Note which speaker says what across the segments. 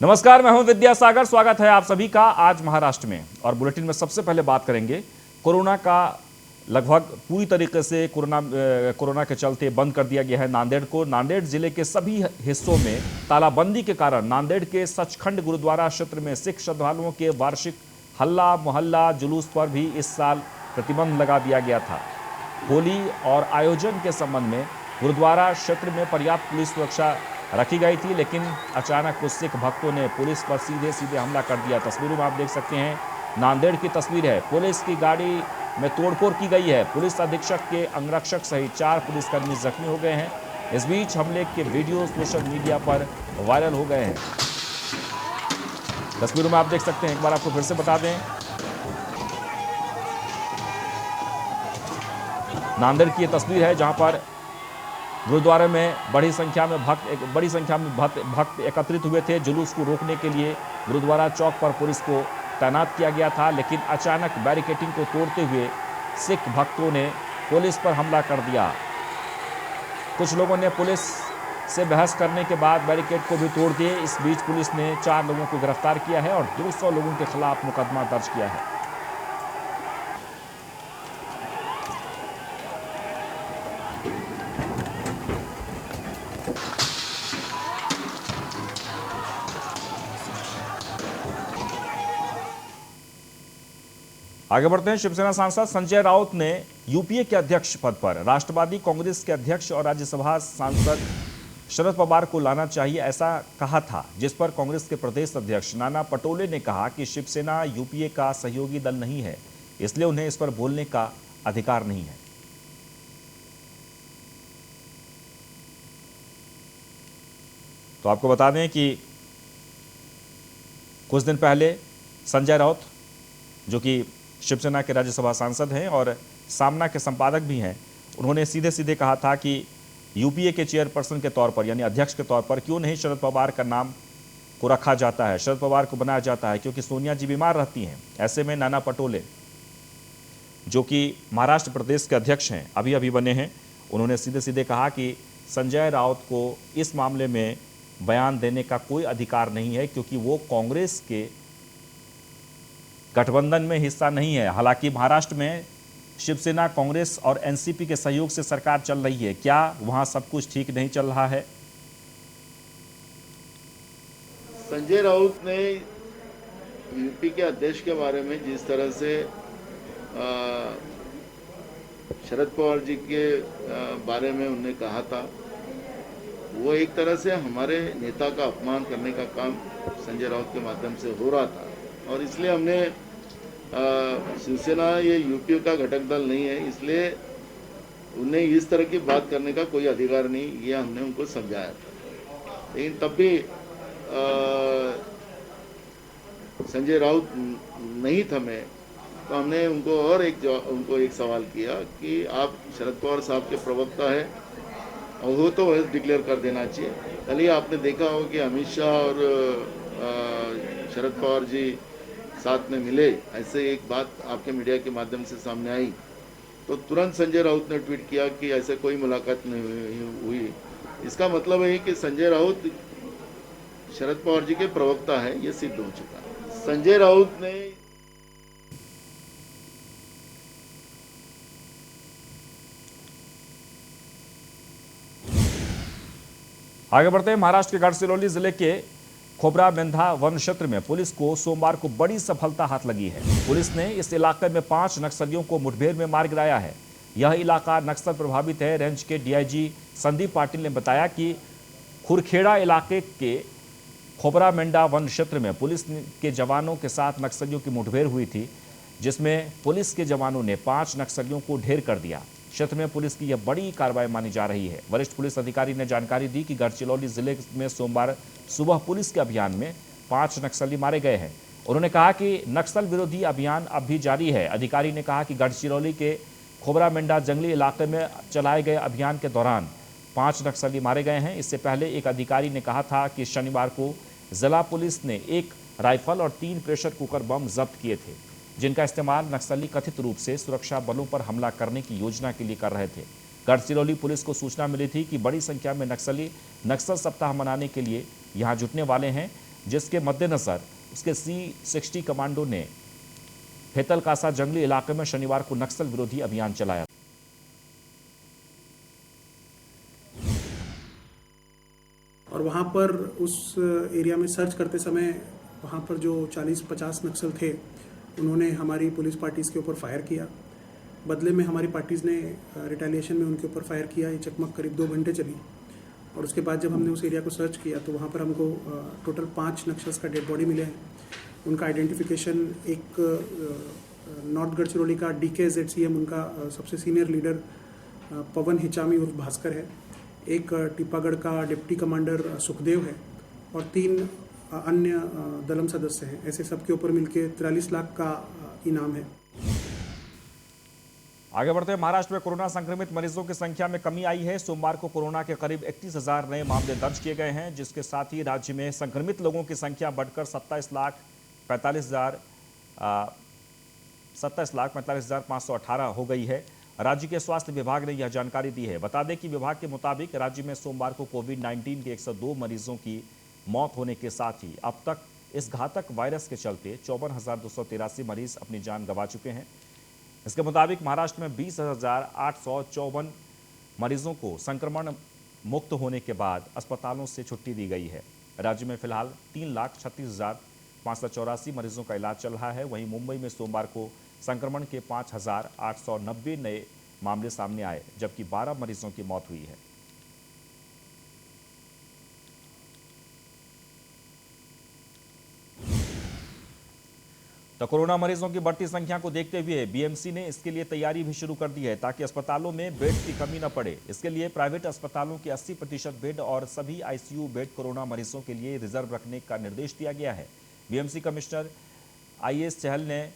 Speaker 1: नमस्कार, मैं हूं विद्यासागर। स्वागत है आप सभी का आज महाराष्ट्र में। और बुलेटिन में सबसे पहले बात करेंगे कोरोना का। लगभग पूरी तरीके से कोरोना के चलते बंद कर दिया गया है नांदेड़ को। नांदेड़ जिले के सभी हिस्सों में तालाबंदी के कारण नांदेड़ के सचखंड गुरुद्वारा क्षेत्र में सिख श्रद्धालुओं के वार्षिक हल्ला मोहल्ला जुलूस पर भी इस साल प्रतिबंध लगा दिया गया था। होली और आयोजन के संबंध में गुरुद्वारा क्षेत्र में पर्याप्त पुलिस सुरक्षा रखी गई थी, लेकिन अचानक कुछ सिख भक्तों ने पुलिस पर सीधे सीधे हमला कर दिया। तस्वीरों में आप देख सकते हैं, नांदेड़ की तस्वीर है। पुलिस की गाड़ी में तोड़फोड़ की गई है। पुलिस अधीक्षक के अंगरक्षक सहित 4 पुलिसकर्मी जख्मी हो गए हैं। इस बीच हमले के वीडियो सोशल मीडिया पर वायरल हो गए हैं। तस्वीरों में आप देख सकते हैं, एक बार आपको फिर से बता दें, नांदेड़ की यह तस्वीर है जहां पर गुरुद्वारे में बड़ी संख्या में भक्त एकत्रित हुए थे। जुलूस को रोकने के लिए गुरुद्वारा चौक पर पुलिस को तैनात किया गया था, लेकिन अचानक बैरिकेडिंग को तोड़ते हुए सिख भक्तों ने पुलिस पर हमला कर दिया। कुछ लोगों ने पुलिस से बहस करने के बाद बैरिकेड को भी तोड़ दिए। इस बीच पुलिस ने 4 लोगों को गिरफ्तार किया है और 200 लोगों के खिलाफ मुकदमा दर्ज किया है। आगे बढ़ते हैं। शिवसेना सांसद संजय राउत ने यूपीए के अध्यक्ष पद पर राष्ट्रवादी कांग्रेस के अध्यक्ष और राज्यसभा सांसद शरद पवार को लाना चाहिए, ऐसा कहा था, जिस पर कांग्रेस के प्रदेश अध्यक्ष नाना पटोले ने कहा कि शिवसेना यूपीए का सहयोगी दल नहीं है, इसलिए उन्हें इस पर बोलने का अधिकार नहीं है। तो आपको बता दें कि कुछ दिन पहले संजय राउत, जो कि शिवसेना के राज्यसभा सांसद हैं और सामना के संपादक भी हैं, उन्होंने सीधे सीधे कहा था कि यूपीए के चेयरपर्सन के तौर पर यानी अध्यक्ष के तौर पर क्यों नहीं शरद पवार का नाम को रखा जाता है, शरद पवार को बनाया जाता है, क्योंकि सोनिया जी बीमार रहती हैं। ऐसे में नाना पटोले, जो कि महाराष्ट्र प्रदेश के अध्यक्ष हैं, अभी अभी बने हैं, उन्होंने सीधे सीधे कहा कि संजय राउत को इस मामले में बयान देने का कोई अधिकार नहीं है, क्योंकि वो कांग्रेस के गठबंधन में हिस्सा नहीं है। हालांकि महाराष्ट्र में शिवसेना, कांग्रेस और एनसीपी के सहयोग से सरकार चल रही है। क्या वहां सब कुछ ठीक नहीं चल रहा है?
Speaker 2: संजय राउत ने यूपी के अध्यक्ष के बारे में जिस तरह से शरद पवार जी के बारे में उन्होंने कहा था, वो एक तरह से हमारे नेता का अपमान करने का काम संजय राउत के माध्यम से हो रहा था। और इसलिए हमने शिवसेना ये यूपी का घटक दल नहीं है, इसलिए उन्हें इस तरह की बात करने का कोई अधिकार नहीं, ये हमने उनको समझाया था। लेकिन तब भी संजय राउत नहीं थमे, तो हमने उनको एक सवाल किया कि आप शरद पवार साहब के प्रवक्ता है और वो तो डिक्लेयर कर देना चाहिए। कल ही आपने देखा हो कि अमित शाह और शरद पवार जी साथ में मिले, ऐसे एक बात आपके मीडिया के माध्यम से सामने आई, तो तुरंत संजय राउत ने ट्वीट किया कि ऐसे कोई मुलाकात नहीं हुई। इसका मतलब है कि संजय राउत शरद पवार जी के प्रवक्ता है, ये सिद्ध हो चुका है। संजय राउत ने
Speaker 1: आगे बढ़ते हैं। महाराष्ट्र के गढ़चिरौली जिले के खोबरा मेंधा वन क्षेत्र में पुलिस को सोमवार को बड़ी सफलता हाथ लगी है। पुलिस ने इस इलाके में 5 नक्सलियों को मुठभेड़ में मार गिराया है। यह इलाका नक्सल प्रभावित है। रेंज के डीआईजी संदीप पाटिल ने बताया कि खुरखेड़ा इलाके के खोबरा मेंढा वन क्षेत्र में पुलिस के जवानों के साथ नक्सलियों की मुठभेड़ हुई थी, जिसमें पुलिस के जवानों ने 5 नक्सलियों को ढेर कर दिया। क्षेत्र में पुलिस की यह बड़ी कार्रवाई मानी जा रही है। वरिष्ठ पुलिस अधिकारी ने जानकारी दी कि गढ़चिरौली जिले में सोमवार सुबह पुलिस के अभियान में 5 नक्सली मारे गए हैं। उन्होंने कहा कि नक्सल विरोधी अभियान अब भी जारी है। अधिकारी ने कहा कि गढ़चिरौली के खोबरा मेंढा जंगली इलाके में चलाए गए अभियान के दौरान 5 नक्सली मारे गए हैं। इससे पहले एक अधिकारी ने कहा था कि शनिवार को जिला पुलिस ने 1 राइफल और 3 प्रेशर कुकर बम जब्त किए थे, जिनका इस्तेमाल नक्सली कथित रूप से सुरक्षा बलों पर हमला करने की योजना के लिए कर रहे थे। गढ़चिरौली पुलिस को सूचना मिली थी कि बड़ी संख्या में नक्सली नक्सल सप्ताह मनाने के लिए यहां जुटने वाले हैं। जिसके मद्देनजर उसके C60 कमांडो ने हेतलकासा जंगली इलाके में शनिवार को नक्सल विरोधी अभियान चलाया।
Speaker 3: और वहाँ पर उस एरिया में सर्च करते समय वहाँ पर जो 40-50 नक्सल थे, उन्होंने हमारी पुलिस पार्टीज़ के ऊपर फायर किया। बदले में हमारी पार्टीज़ ने रिटेलिएशन में उनके ऊपर फायर किया। ये चकमक करीब 2 घंटे चली और उसके बाद जब हमने उस एरिया को सर्च किया तो वहाँ पर हमको टोटल 5 नक्सल्स का डेड बॉडी मिले हैं। उनका आइडेंटिफिकेशन एक नॉर्थ गढ़चिरौली का DKZCM उनका सबसे सीनियर लीडर पवन हिचामी उर्फ भास्कर है, एक टीपागढ़ का डिप्टी कमांडर सुखदेव है और 3 अन्य दलम सदस्य हैं। ऐसे सबके ऊपर मिलके 43 लाख का इनाम है।
Speaker 1: आगे बढ़ते हैं, महाराष्ट्र में कोरोना संक्रमित मरीजों की संख्या में कमी आई है। सोमवार को कोरोना के करीब 31,000 नए मामले दर्ज किए गए हैं, जिसके साथ ही राज्य में संक्रमित लोगों की संख्या बढ़कर 27,45,518 हो गई है। राज्य के स्वास्थ्य विभाग ने यह जानकारी दी है। बता दें कि विभाग के मुताबिक राज्य में सोमवार को कोविड-19 के 102 मरीजों की मौत होने के साथ ही अब तक इस घातक वायरस के चलते 54,283 मरीज अपनी जान गंवा चुके हैं। इसके मुताबिक महाराष्ट्र में 20,854 मरीजों को संक्रमण मुक्त होने के बाद अस्पतालों से छुट्टी दी गई है। राज्य में फिलहाल 3,36,584 मरीजों का इलाज चल रहा है। वहीं मुंबई में सोमवार को संक्रमण के 5,890 नए मामले सामने आए, जबकि 12 मरीजों की मौत हुई है। तो कोरोना मरीजों की बढ़ती संख्या को देखते हुए बीएमसी ने इसके लिए तैयारी भी शुरू कर दी है, ताकि अस्पतालों में बेड की कमी न पड़े। इसके लिए प्राइवेट अस्पतालों के 80% बेड और सभी आईसीयू बेड कोरोना मरीजों के लिए रिजर्व रखने का निर्देश दिया गया है। बीएमसी कमिश्नर IAS चहल ने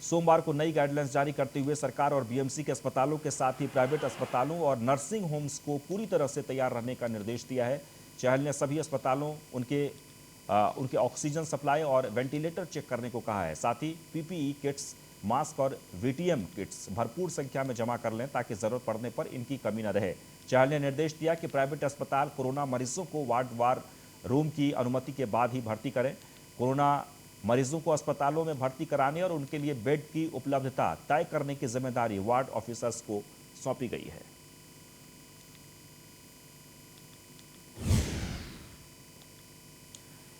Speaker 1: सोमवार को नई गाइडलाइंस जारी करते हुए सरकार और बीएमसी के अस्पतालों के साथ ही प्राइवेट अस्पतालों और नर्सिंग होम्स को पूरी तरह से तैयार रहने का निर्देश दिया है। चहल ने सभी अस्पतालों उनके ऑक्सीजन सप्लाई और वेंटिलेटर चेक करने को कहा है। साथ ही PPE किट्स, मास्क और VTM किट्स भरपूर संख्या में जमा कर लें, ताकि जरूरत पड़ने पर इनकी कमी न रहे। चहल ने निर्देश दिया कि प्राइवेट अस्पताल कोरोना मरीजों को वार्डवार रूम की अनुमति के बाद ही भर्ती करें। कोरोना मरीजों को अस्पतालों में भर्ती कराने और उनके लिए बेड की उपलब्धता तय करने की जिम्मेदारी वार्ड ऑफिसर्स को सौंपी गई है।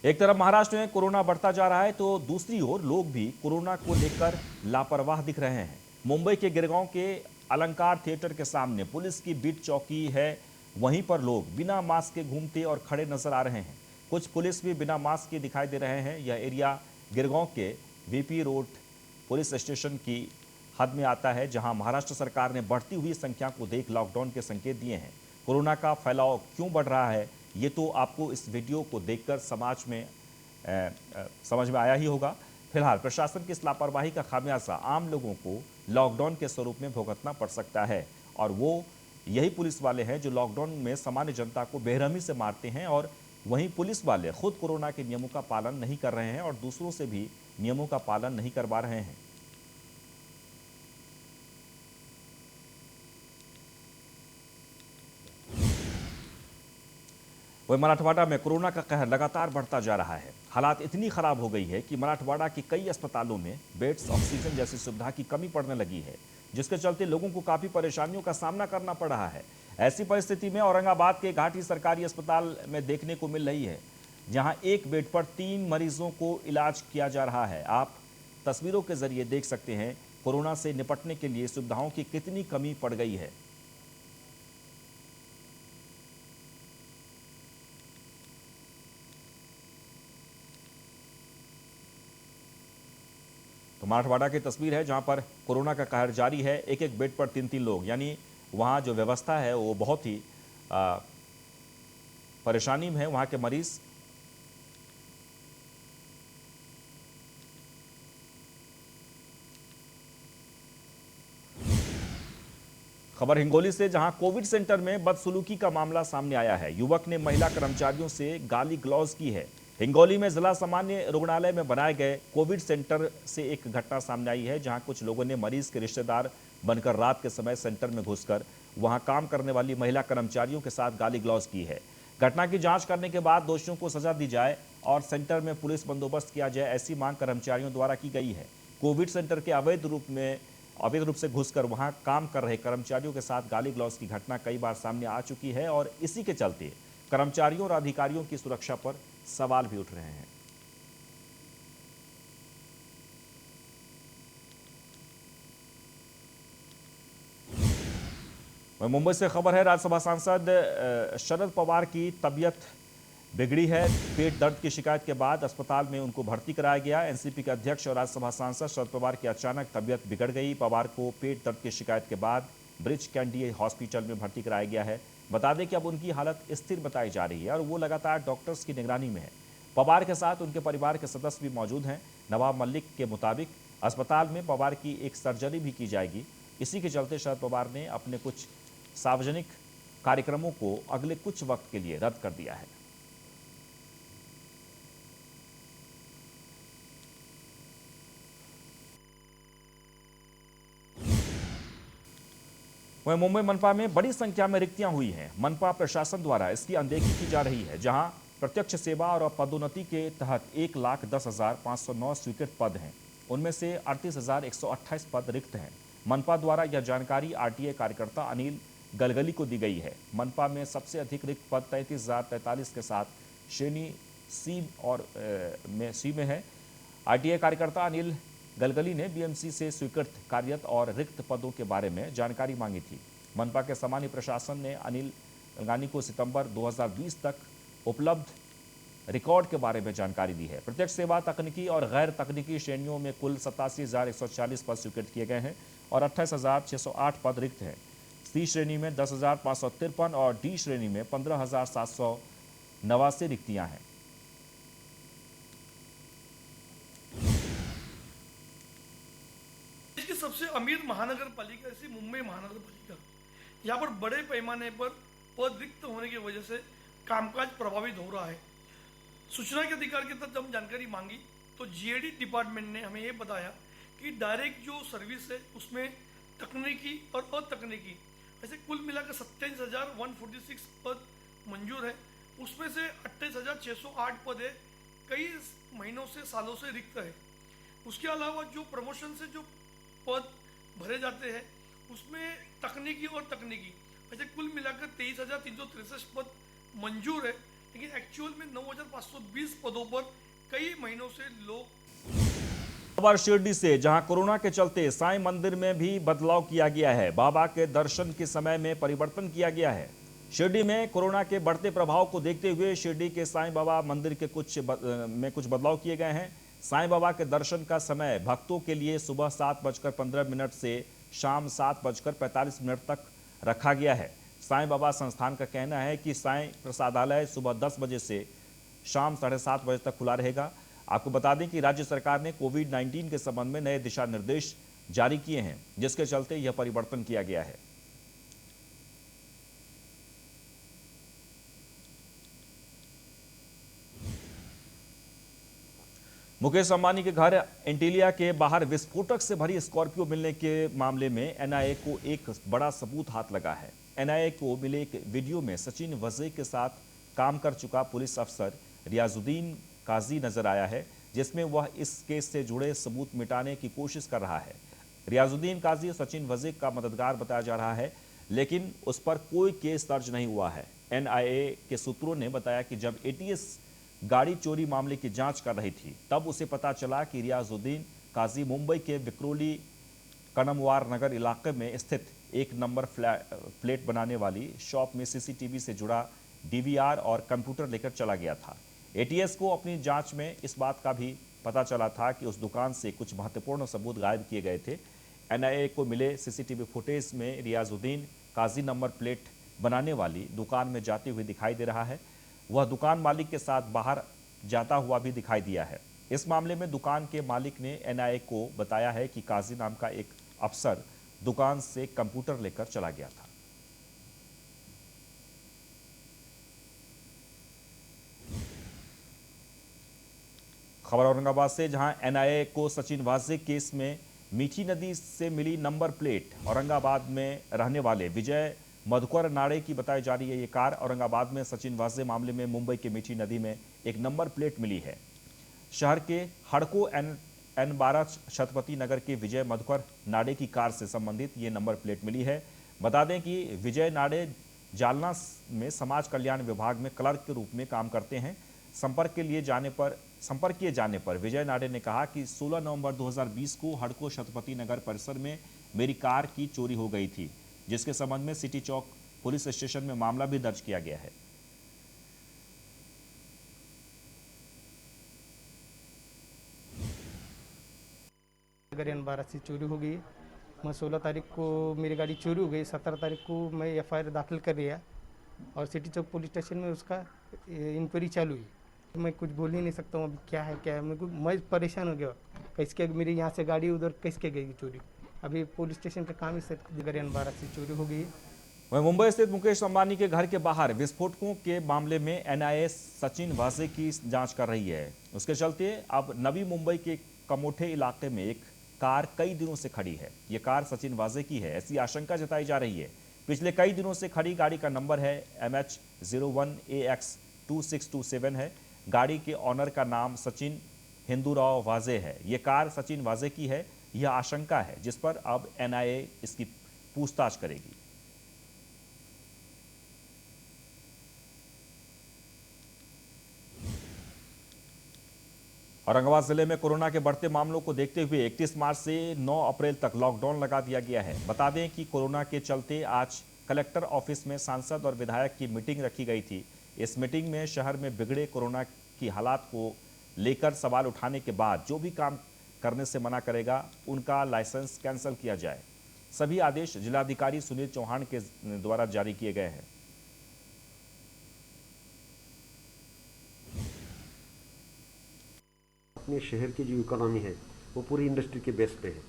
Speaker 1: एक तरफ महाराष्ट्र में कोरोना बढ़ता जा रहा है, तो दूसरी ओर लोग भी कोरोना को लेकर लापरवाह दिख रहे हैं। मुंबई के गिरगांव के अलंकार थिएटर के सामने पुलिस की बीट चौकी है, वहीं पर लोग बिना मास्क के घूमते और खड़े नजर आ रहे हैं। कुछ पुलिस भी बिना मास्क के दिखाई दे रहे हैं। यह एरिया गिरगांव के VP रोड पुलिस स्टेशन की हद में आता है, जहां महाराष्ट्र सरकार ने बढ़ती हुई संख्या को देख लॉकडाउन के संकेत दिए हैं। कोरोना का फैलाव क्यों बढ़ रहा है, ये तो आपको इस वीडियो को देखकर समझ में आया ही होगा। फिलहाल प्रशासन की इस लापरवाही का खामियाजा आम लोगों को लॉकडाउन के स्वरूप में भुगतना पड़ सकता है, और वो यही पुलिस वाले हैं जो लॉकडाउन में सामान्य जनता को बेरहमी से मारते हैं, और वहीं पुलिस वाले खुद कोरोना के नियमों का पालन नहीं कर रहे हैं और दूसरों से भी नियमों का पालन नहीं करवा रहे हैं। वहीं मराठवाड़ा में कोरोना का कहर लगातार बढ़ता जा रहा है। हालात इतनी खराब हो गई है कि मराठवाड़ा के कई अस्पतालों में बेड्स, ऑक्सीजन जैसी सुविधा की कमी पड़ने लगी है, जिसके चलते लोगों को काफी परेशानियों का सामना करना पड़ रहा है। ऐसी परिस्थिति में औरंगाबाद के घाटी सरकारी अस्पताल में देखने को मिल रही है, जहां एक बेड पर 3 मरीजों को इलाज किया जा रहा है। आप तस्वीरों के जरिए देख सकते हैं कोरोना से निपटने के लिए सुविधाओं की कितनी कमी पड़ गई है। तो मराठवाड़ा की तस्वीर है, जहां पर कोरोना का कहर जारी है। एक एक बेड पर 3-3 लोग, यानी वहां जो व्यवस्था है वो बहुत ही परेशानी में है वहां के मरीज। खबर हिंगोली से, जहां कोविड सेंटर में बदसलूकी का मामला सामने आया है। युवक ने महिला कर्मचारियों से गाली गलौज की है। हिंगोली में जिला सामान्य रुग्णालय में बनाए गए कोविड सेंटर से एक घटना सामने आई है, जहां कुछ लोगों ने मरीज के रिश्तेदार बनकर रात के समय सेंटर में घुसकर वहां काम करने वाली महिला कर्मचारियों के साथ गाली गलौज की है। घटना की जांच करने के बाद दोषियों को सजा दी जाए और सेंटर में पुलिस बंदोबस्त किया जाए, ऐसी मांग कर्मचारियों द्वारा की गई है। कोविड सेंटर के अवैध रूप से घुसकर वहां काम कर रहे कर्मचारियों के साथ गाली गलौज की घटना कई बार सामने आ चुकी है और इसी के चलते कर्मचारियों और अधिकारियों की सुरक्षा पर सवाल भी उठ रहे हैं। मुंबई से खबर है, राज्यसभा सांसद शरद पवार की तबीयत बिगड़ी है। पेट दर्द की शिकायत के बाद अस्पताल में उनको भर्ती कराया गया। एनसीपी के अध्यक्ष और राज्यसभा सांसद शरद पवार की अचानक तबीयत बिगड़ गई। पवार को पेट दर्द की शिकायत के बाद ब्रिज कैंडी हॉस्पिटल में भर्ती कराया गया है। बता दें कि अब उनकी हालत स्थिर बताई जा रही है और वो लगातार डॉक्टर्स की निगरानी में है। पवार के साथ उनके परिवार के सदस्य भी मौजूद हैं। नवाब मलिक के मुताबिक अस्पताल में पवार की एक सर्जरी भी की जाएगी। इसी के चलते शरद पवार ने अपने कुछ सार्वजनिक कार्यक्रमों को अगले कुछ वक्त के लिए रद्द कर दिया है। वहीं मुंबई मनपा में बड़ी संख्या में रिक्तियां हुई हैं। मनपा प्रशासन द्वारा इसकी अनदेखी की जा रही है, जहां प्रत्यक्ष सेवा और पदोन्नति के तहत 1,10,509 स्वीकृत पद हैं। उनमें से 38,128 पद रिक्त हैं। मनपा द्वारा यह जानकारी आरटीए कार्यकर्ता अनिल गलगली को दी गई है। मनपा में सबसे अधिक रिक्त पद 33,043 के साथ श्रेणी सी में है। आरटीए कार्यकर्ता अनिल गलगली ने बीएमसी से स्वीकृत कार्यरत और रिक्त पदों के बारे में जानकारी मांगी थी। मनपा के सामान्य प्रशासन ने अनिल गलगानी को सितंबर 2020 तक उपलब्ध रिकॉर्ड के बारे में जानकारी दी है। प्रत्यक्ष सेवा, तकनीकी और गैर तकनीकी श्रेणियों में कुल 87,140 पद स्वीकृत किए गए हैं और 28,608 पद रिक्त हैं। सी श्रेणी में 10,553 और डी श्रेणी में 15,789 रिक्तियां हैं।
Speaker 4: देश की सबसे अमीर महानगर पालिका ऐसी मुंबई महानगर पालिका, यहाँ पर बड़े पैमाने पर पद रिक्त होने की वजह से कामकाज प्रभावित हो रहा है। सूचना के अधिकार के तहत जब जानकारी मांगी तो जीएडी डिपार्टमेंट ने हमें ये बताया कि डायरेक्ट जो सर्विस है उसमें तकनीकी और अतकनीकी ऐसे कुल मिलाकर 27,146 पद मंजूर है। उसमें से 28,608 पद है कई महीनों से सालों से रिक्त है। उसके अलावा जो प्रमोशन से जो पद भरे जाते हैं उसमें तकनीकी और तकनीकी ऐसे कुल मिलाकर 23,363 पद मंजूर है, लेकिन एक्चुअल में 9,520 पदों पर कई महीनों से लोग।
Speaker 1: खबर शिरडी से, जहां कोरोना के चलते साईं मंदिर में भी बदलाव किया गया है। बाबा के दर्शन के समय में परिवर्तन किया गया है। शिरडी में कोरोना के बढ़ते प्रभाव को देखते हुए शिरडी के साईं बाबा मंदिर के कुछ बदलाव किए गए हैं। साईं बाबा के दर्शन का समय भक्तों के लिए सुबह 7:15 से शाम 7:45 तक रखा गया है। साईं बाबा संस्थान का कहना है कि साईं प्रसादालय सुबह 10 बजे से शाम 7:30 बजे तक खुला रहेगा। आपको बता दें कि राज्य सरकार ने कोविड-19 के संबंध में नए दिशा निर्देश जारी किए हैं, जिसके चलते यह परिवर्तन किया गया है। मुकेश अंबानी के घर एंटीलिया के बाहर विस्फोटक से भरी स्कॉर्पियो मिलने के मामले में एनआईए को एक बड़ा सबूत हाथ लगा है। एनआईए को मिले एक वीडियो में सचिन वज़े के साथ काम कर चुका पुलिस अफसर रियाजुद्दीन काजी नजर आया है, जिसमें वह इस केस से जुड़े सबूत मिटाने की कोशिश कर रहा है। रियाजुद्दीन काजी सचिन वज़े का मददगार बताया जा रहा है, लेकिन उस पर कोई केस दर्ज नहीं हुआ है। एनआईए के सूत्रों ने बताया कि जब एटीएस गाड़ी चोरी मामले की जांच कर रही थी, तब उसे पता चला कि रियाजुद्दीन काजी मुंबई के विक्रोली कनमवार नगर इलाके में स्थित एक नंबर प्लेट बनाने वाली शॉप में सीसीटीवी से जुड़ा डीवीआर और कंप्यूटर लेकर चला गया था। एटीएस को अपनी जांच में इस बात का भी पता चला था कि उस दुकान से कुछ महत्वपूर्ण सबूत गायब किए गए थे। एनआईए को मिले सीसीटीवी फुटेज में रियाजुद्दीन काजी नंबर प्लेट बनाने वाली दुकान में जाते हुए दिखाई दे रहा है। वह दुकान मालिक के साथ बाहर जाता हुआ भी दिखाई दिया है। इस मामले में दुकान के मालिक ने एनआईए को बताया है कि काजी नाम का एक अफसर दुकान से कंप्यूटर लेकर चला गया था। खबर औरंगाबाद से, जहां एनआईए को सचिन वाजे केस में मीठी नदी से मिली नंबर प्लेट औरंगाबाद में रहने वाले विजय मधुकर नाड़े की बताई जा रही है ये कार। औरंगाबाद में सचिन वाजे मामले में मुंबई के मीठी नदी में एक नंबर प्लेट मिली है। शहर के हड़को N12 छत्रपति नगर के विजय मधुकर नाड़े की कार से संबंधित ये नंबर प्लेट मिली है। बता दें कि विजय नाड़े जालना में समाज कल्याण विभाग में क्लर्क के रूप में काम करते हैं। संपर्क किए जाने पर विजय नाड़े ने कहा कि 16 नवंबर 2020 को हड़को छत्रपति नगर परिसर में मेरी कार की चोरी हो गई थी, जिसके संबंध में सिटी चौक पुलिस स्टेशन में मामला भी दर्ज किया गया है।
Speaker 5: अगर N12 से चोरी हो गई। मैं 16 तारीख को मेरी गाड़ी चोरी हो गई। 17 तारीख को मैं FIR दाखिल कर दिया और सिटी चौक पुलिस स्टेशन में उसका इंक्वायरी चालू है। मैं कुछ बोल ही नहीं सकता हूँ अभी क्या है मैं परेशान हो गया। कैसे मेरी यहाँ से गाड़ी उधर कैसे गई चोरी। अभी पुलिस स्टेशन का काम ही सर अगर N12 से चोरी हो गई।
Speaker 1: वहीं मुंबई स्थित मुकेश अंबानी के घर के बाहर विस्फोटकों के मामले में NIA सचिन वाजे की जांच कर रही है। उसके चलते अब नवी मुंबई के कमोठे इलाके में एक कार कई दिनों से खड़ी है। ये कार सचिन वाजे की है, ऐसी आशंका जताई जा रही है। पिछले कई दिनों से खड़ी गाड़ी का नंबर है MH01AX2627 है। गाड़ी के ऑनर का नाम सचिन हिंदूराव वाजे है। ये कार सचिन वाजे की है, यह आशंका है, जिस पर अब NIA इसकी पूछताछ करेगी। औरंगाबाद जिले में कोरोना के बढ़ते मामलों को देखते हुए 31 मार्च से 9 अप्रैल तक लॉकडाउन लगा दिया गया है। बता दें कि कोरोना के चलते आज कलेक्टर ऑफिस में सांसद और विधायक की मीटिंग रखी गई थी। इस मीटिंग में शहर में बिगड़े कोरोना की हालात को लेकर सवाल उठाने के बाद जो भी काम करने से मना करेगा उनका लाइसेंस कैंसिल किया जाए। सभी आदेश जिलाधिकारी सुनील चौहान के द्वारा जारी किए गए हैं।
Speaker 6: अपने शहर की जो इकोनॉमी है वो पूरी इंडस्ट्री के बेस पे है।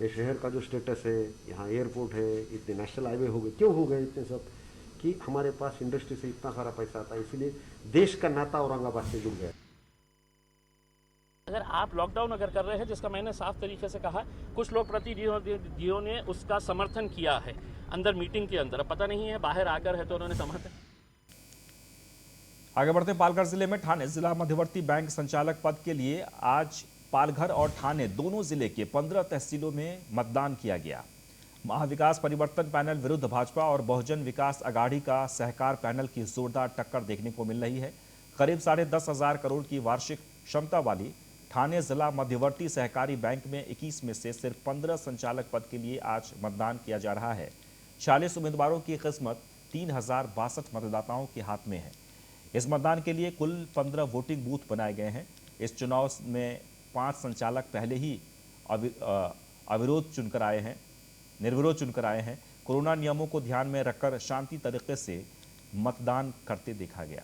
Speaker 6: ये शहर का जो स्टेटस है, यहाँ एयरपोर्ट है, इतने नेशनल हाईवे हो गए, क्यों हो गए इतने सब कि हमारे पास इंडस्ट्री से इतना सारा पैसा आता है, इसीलिए देश का नाता औरंगाबाद से जुड़ गया।
Speaker 7: अगर आप लॉकडाउन अगर कर रहे हैं, जिसका मैंने साफ तरीके से कहा, कुछ लोग प्रतिनिधियों ने उसका समर्थन किया है अंदर मीटिंग के अंदर, पता नहीं है बाहर आकर है तो उन्होंने समर्थन।
Speaker 1: आगे बढ़ते पालघर जिले में ठाणे जिला मध्यवर्ती बैंक संचालक पद के लिए आज पालघर और ठाणे दोनों जिले के 15 तहसीलों में मतदान किया गया। महाविकास परिवर्तन पैनल विरुद्ध भाजपा और बहुजन विकास अघाड़ी का सहकार पैनल की जोरदार टक्कर देखने को मिल रही है। करीब 10,500 करोड़ की वार्षिक क्षमता वाली ठाणे जिला मध्यवर्ती सहकारी बैंक में 21 में से सिर्फ 15 संचालक पद के लिए आज मतदान किया जा रहा है। 40 उम्मीदवारों की किस्मत 3062 मतदाताओं के हाथ में है। इस मतदान के लिए कुल 15 वोटिंग बूथ बनाए गए हैं। इस चुनाव में 5 संचालक पहले ही निर्विरोध चुनकर आए हैं। कोरोना नियमों को ध्यान में रखकर शांति तरीके से मतदान करते देखा गया।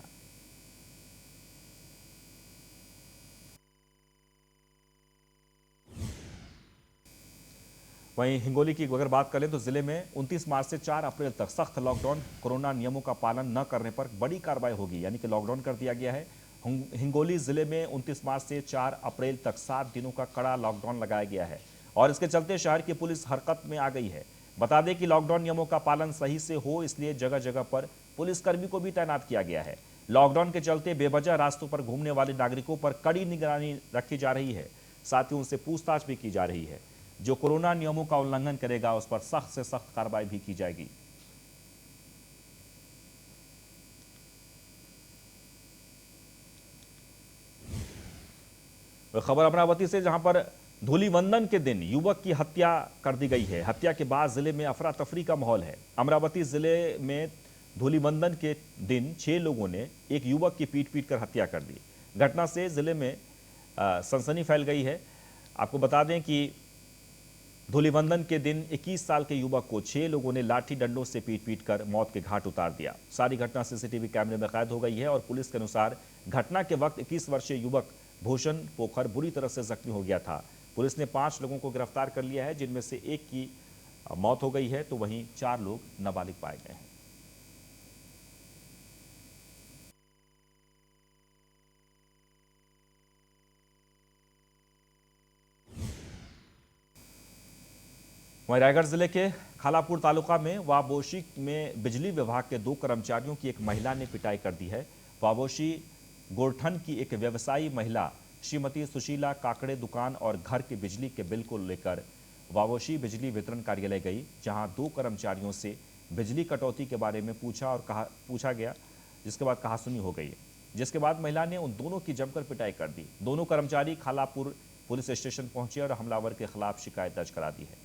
Speaker 1: वहीं हिंगोली की अगर बात करें तो जिले में 29 मार्च से 4 अप्रैल तक सख्त लॉकडाउन, कोरोना नियमों का पालन न करने पर बड़ी कार्रवाई होगी, यानी कि लॉकडाउन कर दिया गया है। हिंगोली जिले में 29 मार्च से 4 अप्रैल तक 7 दिनों का कड़ा लॉकडाउन लगाया गया है और इसके चलते शहर की पुलिस हरकत में आ गई है। बता दें कि लॉकडाउन नियमों का पालन सही से हो, इसलिए जगह जगह पर पुलिसकर्मी को भी तैनात किया गया है। लॉकडाउन के चलते बेवजह रास्तों पर घूमने वाले नागरिकों पर कड़ी निगरानी रखी जा रही है, साथ ही उनसे पूछताछ भी की जा रही है। जो कोरोना नियमों का उल्लंघन करेगा उस पर सख्त से सख्त कार्रवाई भी की जाएगी। खबर अमरावती से, जहां पर धूलिवंदन के दिन युवक की हत्या कर दी गई है। हत्या के बाद जिले में अफरा तफरी का माहौल है। अमरावती जिले में धूलिवंदन के दिन 6 लोगों ने एक युवक की पीट कर हत्या कर दी। घटना से जिले में सनसनी फैल गई है। आपको बता दें कि धूलिवंदन के दिन 21 साल के युवक को 6 लोगों ने लाठी डंडों से पीट कर मौत के घाट उतार दिया। सारी घटना सीसीटीवी कैमरे में कैद हो गई है और पुलिस के अनुसार घटना के वक्त 21 वर्षीय युवक भूषण पोखर बुरी तरह से जख्मी हो गया था। पुलिस ने 5 लोगों को गिरफ्तार कर लिया है, जिनमें से एक की मौत हो गई है तो वहीं 4 लोग नाबालिग पाए गए हैं। वहीं रायगढ़ जिले के खालापुर तालुका में वाबोशी में बिजली विभाग के 2 कर्मचारियों की एक महिला ने पिटाई कर दी है। वाबोशी गोरठन की एक व्यवसायी महिला श्रीमती सुशीला काकड़े दुकान और घर के बिजली के बिल को लेकर वाबोशी बिजली वितरण कार्यालय गई, जहां 2 कर्मचारियों से बिजली कटौती के बारे में पूछा गया, जिसके बाद कहासुनी हो गई, जिसके बाद महिला ने उन दोनों की जमकर पिटाई कर दी। दोनों कर्मचारी खालापुर पुलिस स्टेशन पहुंचे और हमलावर के खिलाफ शिकायत दर्ज करा दी है।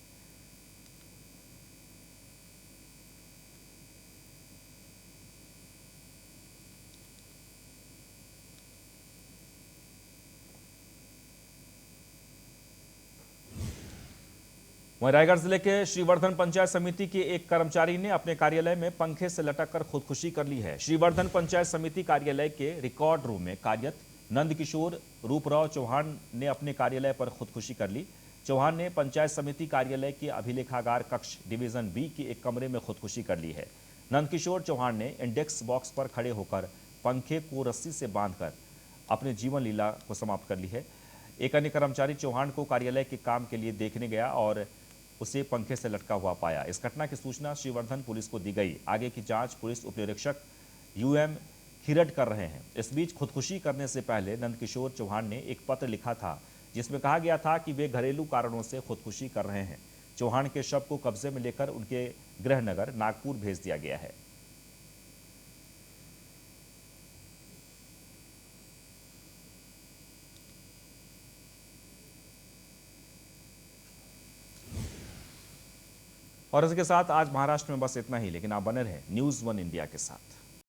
Speaker 1: वहीं रायगढ़ जिले के श्रीवर्धन पंचायत समिति के एक कर्मचारी ने अपने कार्यालय में पंखे से लटककर खुदकुशी कर ली है। श्रीवर्धन पंचायत समिति कार्यालय के रिकॉर्ड रूम में कार्यरत नंदकिशोर रूपराव चौहान ने अपने कार्यालय पर खुदकुशी कर ली। चौहान ने पंचायत समिति कार्यालय के अभिलेखागार कक्ष डिवीजन बी के एक कमरे में खुदकुशी कर ली है। नंदकिशोर चौहान ने इंडेक्स बॉक्स पर खड़े होकर पंखे को रस्सी से बांधकर अपने जीवन लीला को समाप्त कर ली है। एक अन्य कर्मचारी चौहान को कार्यालय के काम के लिए देखने गया और उसे पंखे से लटका हुआ पाया। इस घटना की सूचना श्रीवर्धन पुलिस को दी गई। आगे की जांच पुलिस उपनिरीक्षक यूएम खीरट कर रहे हैं। इस बीच खुदकुशी करने से पहले नंदकिशोर चौहान ने एक पत्र लिखा था, जिसमें कहा गया था कि वे घरेलू कारणों से खुदकुशी कर रहे हैं। चौहान के शव को कब्जे में लेकर उनके गृह नगर नागपुर भेज दिया गया है। और इसके साथ आज महाराष्ट्र में बस इतना ही, लेकिन आप बने रहें न्यूज़ 1 इंडिया के साथ।